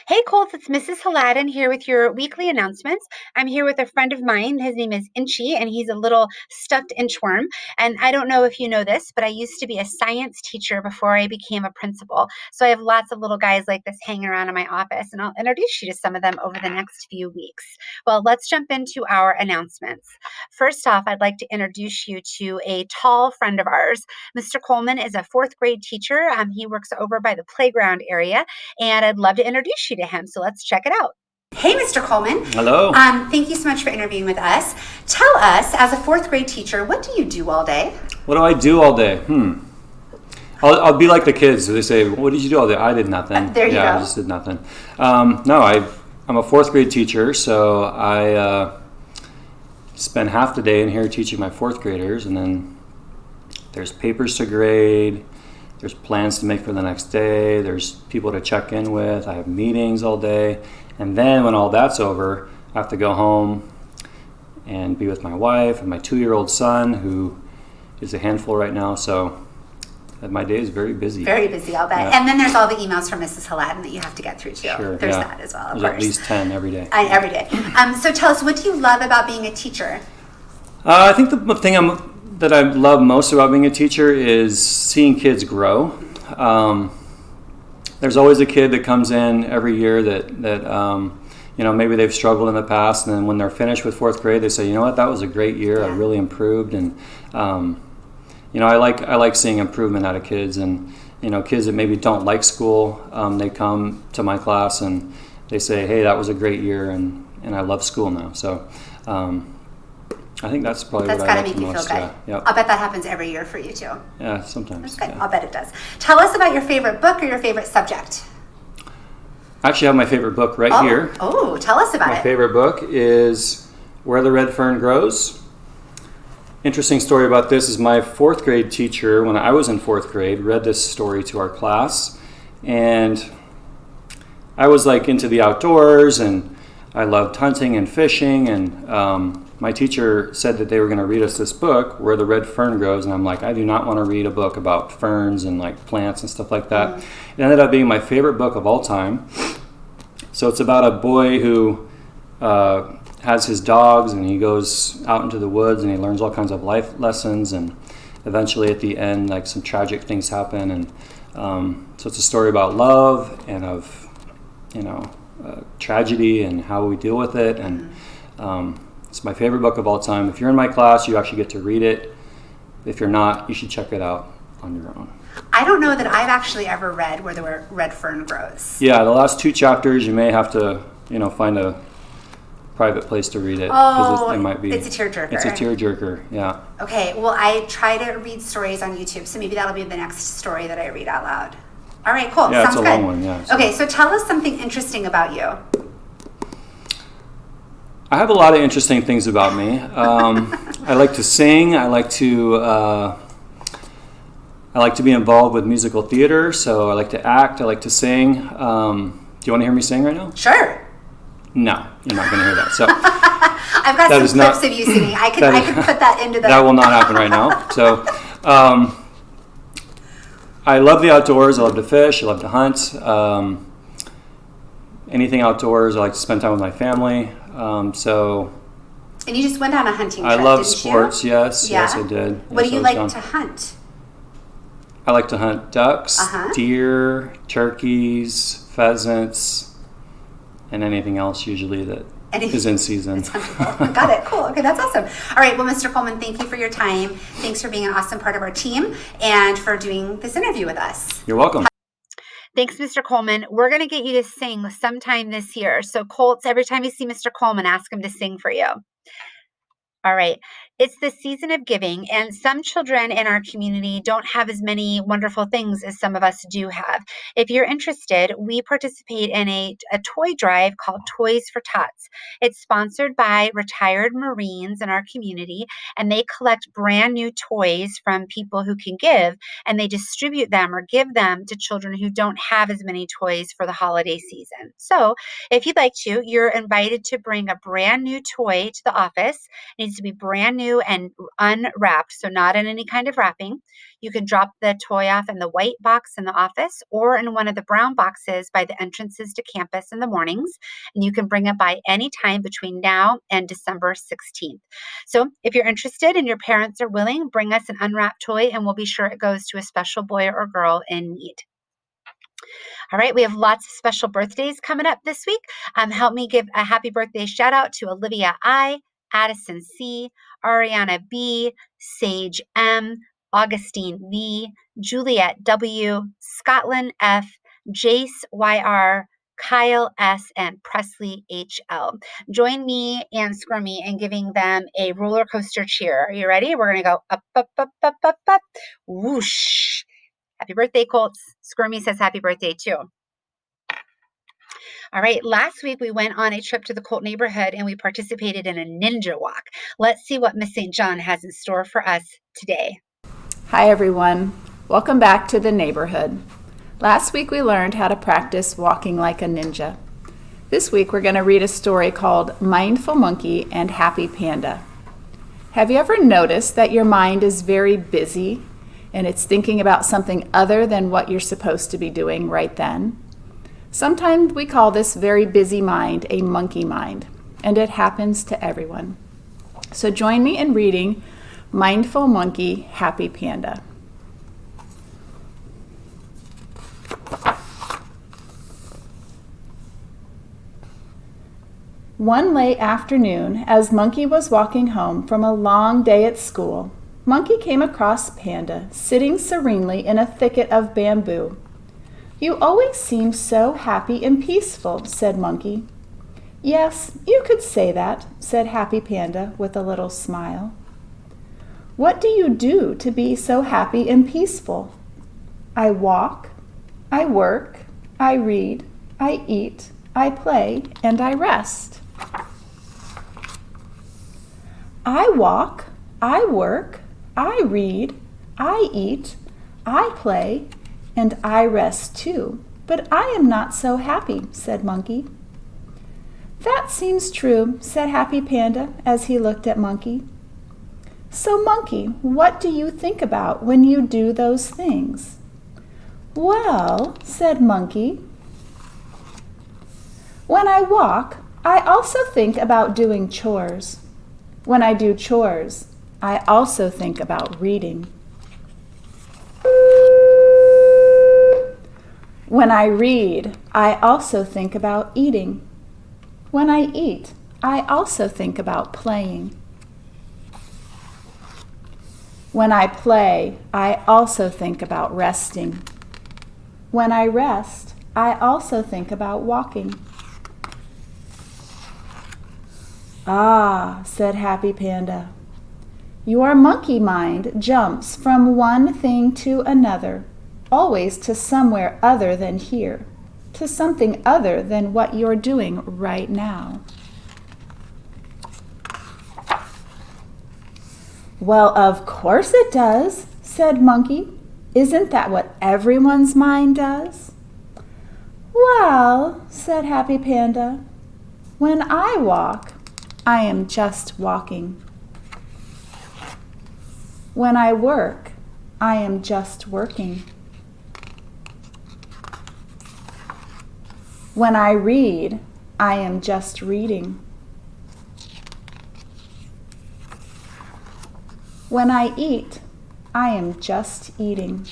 Hey, Colt, it's Mrs. Haladin here with your weekly announcements. I'm here with a friend of mine. His name is Inchy, and he's a little stuffed inchworm. And I don't know if you know this, but I used to be a science teacher before I became a principal. So I have lots of little guys like this hanging around in my office, and I'll introduce you to some of them over the next few weeks. Well, let's jump into our announcements. First off, I'd like to introduce you to a tall friend of ours. Mr. Coleman is a fourth grade teacher. He works over by the playground area and I'd love to introduce you to him. So let's check it out. Hey, Mr. Coleman. Hello. Thank you so much for interviewing with us. Tell us, as a fourth grade teacher, what do you do all day? What do I do all day? I'll be like the kids. They say, "What did you do all day?" I did nothing. There you go. I just did nothing. No, I'm a fourth grade teacher, so I spend half the day in here teaching my fourth graders, and then there's papers to grade. There's plans to make for the next day. There's people to check in with. I have meetings all day. And then when all that's over, I have to go home and be with my wife and my 2-year-old son, who is a handful right now. So my day is very busy. Very busy, I'll bet. Yeah. And then there's all the emails from Mrs. Haladin that you have to get through too. Sure, there's yeah. that as well, of There's course. at least 10 every day. Every day. So tell us, what do you love about being a teacher? I think the thing that I love most about being a teacher is seeing kids grow. There's always a kid that comes in every year that maybe they've struggled in the past, and then when they're finished with fourth grade, they say, "You know what? That was a great year. I really improved." And I like seeing improvement out of kids, and kids that maybe don't like school, they come to my class and they say, "Hey, that was a great year, and I love school now." So. I think that's probably what I like the most. That's gotta make you feel good. Yeah. I'll bet that happens every year for you too. Yeah, sometimes. That's good. Yeah. I'll bet it does. Tell us about your favorite book or your favorite subject. I actually have my favorite book right here. Oh, tell us about it. My favorite book is Where the Red Fern Grows. Interesting story about this is my fourth grade teacher, when I was in fourth grade, read this story to our class. And I was like into the outdoors, and I loved hunting and fishing, and my teacher said that they were going to read us this book, Where the Red Fern Grows, and I'm like, I do not want to read a book about ferns and like plants and stuff like that. It ended up being my favorite book of all time. So it's about a boy who has his dogs, and he goes out into the woods and he learns all kinds of life lessons, and eventually at the end, like, some tragic things happen, and so it's a story about love and of tragedy and how we deal with it, and it's my favorite book of all time. If you're in my class, you actually get to read it. If you're not, you should check it out on your own. I don't know that I've actually ever read Where the Red Fern Grows. Yeah, the last 2 chapters, you may have to, find a private place to read it. Oh, it might be. It's a tearjerker. It's a tearjerker, yeah. Okay, well, I try to read stories on YouTube, so maybe that'll be the next story that I read out loud. All right, cool. Yeah, Sounds it's a good. long one, yeah. Okay, so tell us something interesting about you. I have a lot of interesting things about me. I like to sing. I like to be involved with musical theater. So I like to act. I like to sing. Do you want to hear me sing right now? Sure. No, you're not going to hear that. So I've got some clips of you singing. I could put that into the. That will not happen right now. So I love the outdoors. I love to fish. I love to hunt. Anything outdoors. I like to spend time with my family. And you just went on a hunting trip, I love didn't sports, you? yes. Yeah? Yes, I did. What Yes, do you I was like down. to hunt? I like to hunt ducks, Uh-huh. deer, turkeys, pheasants, and anything else usually that is in season. Got it. Cool. Okay, that's awesome. All right. Well, Mr. Coleman, thank you for your time. Thanks for being an awesome part of our team and for doing this interview with us. You're welcome. Thanks, Mr. Coleman. We're going to get you to sing sometime this year. So, Colts, every time you see Mr. Coleman, ask him to sing for you. All right. It's the season of giving, and some children in our community don't have as many wonderful things as some of us do have. If you're interested, we participate in a toy drive called Toys for Tots. It's sponsored by retired Marines in our community, and they collect brand new toys from people who can give, and they distribute them or give them to children who don't have as many toys for the holiday season. So if you'd like to, you're invited to bring a brand new toy to the office. It needs to be brand new new and unwrapped, so not in any kind of wrapping. You can drop the toy off in the white box in the office or in one of the brown boxes by the entrances to campus in the mornings. And you can bring it by any time between now and December 16th. So if you're interested and your parents are willing, bring us an unwrapped toy and we'll be sure it goes to a special boy or girl in need. All right, we have lots of special birthdays coming up this week. Help me give a happy birthday shout out to Olivia I, Addison C, Ariana B, Sage M, Augustine V, Juliet W, Scotland F, Jace YR, Kyle S, and Presley HL. Join me and Squirmy in giving them a roller coaster cheer. Are you ready? We're going to go up, up, up, up, up, up, whoosh. Happy birthday, Colts. Squirmy says happy birthday, too. All right, last week we went on a trip to the Colt neighborhood and we participated in a ninja walk. Let's see what Miss St. John has in store for us today. Hi, everyone. Welcome back to the neighborhood. Last week we learned how to practice walking like a ninja. This week we're going to read a story called Mindful Monkey and Happy Panda. Have you ever noticed that your mind is very busy and it's thinking about something other than what you're supposed to be doing right then? Sometimes we call this very busy mind a monkey mind, and it happens to everyone. So join me in reading Mindful Monkey, Happy Panda. One late afternoon, as Monkey was walking home from a long day at school, Monkey came across Panda sitting serenely in a thicket of bamboo. "You always seem so happy and peaceful," said Monkey. "Yes, you could say that," said Happy Panda with a little smile. "What do you do to be so happy and peaceful?" "I walk, I work, I read, I eat, I play, and I rest." "I walk, I work, I read, I eat, I play, and I rest too, but I am not so happy," said Monkey. "That seems true," said Happy Panda as he looked at Monkey. "So Monkey, what do you think about when you do those things?" "Well," said Monkey, "when I walk, I also think about doing chores. When I do chores, I also think about reading. When I read, I also think about eating. When I eat, I also think about playing. When I play, I also think about resting. When I rest, I also think about walking." "Ah," said Happy Panda, "your monkey mind jumps from one thing to another, always to somewhere other than here, to something other than what you're doing right now." "Well, of course it does," said Monkey. "Isn't that what everyone's mind does?" "Well," said Happy Panda, "when I walk, I am just walking. When I work, I am just working. When I read, I am just reading. When I eat, I am just eating.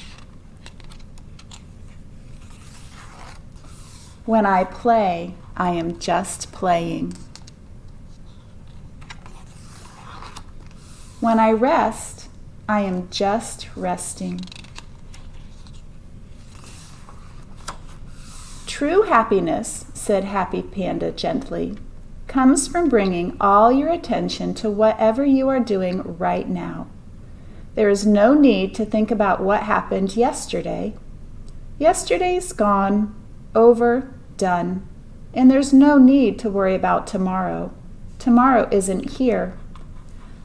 When I play, I am just playing. When I rest, I am just resting." "True happiness," said Happy Panda gently, "comes from bringing all your attention to whatever you are doing right now. There is no need to think about what happened yesterday. Yesterday's gone, over, done, and there's no need to worry about tomorrow. Tomorrow isn't here.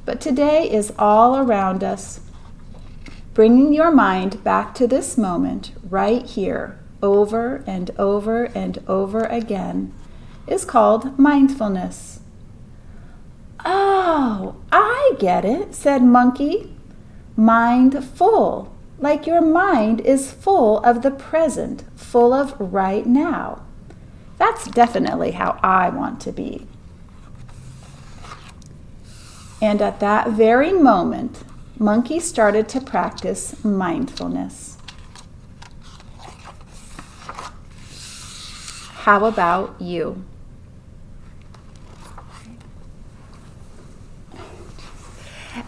But today is all around us. Bringing your mind back to this moment, right here, over and over and over again, is called mindfulness." "Ah," Oh, I get it, said Monkey. Mindful, like your mind is full of the present, full of right now. That's definitely how I want to be. And at that very moment, Monkey started to practice mindfulness. How about you?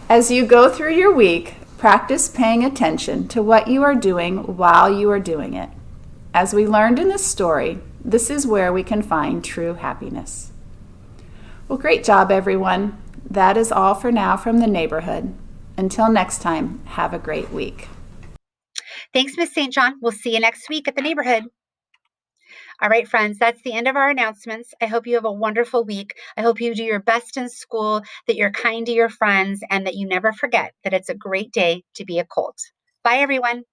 As you go through your week, practice paying attention to what you are doing while you are doing it. As we learned in this story, this is where we can find true happiness. Well, great job, everyone. That is all for now from the neighborhood. Until next time, have a great week. Thanks, Miss St. John. We'll see you next week at the neighborhood. All right, friends, that's the end of our announcements. I hope you have a wonderful week. I hope you do your best in school, that you're kind to your friends, and that you never forget that it's a great day to be a Colt. Bye, everyone.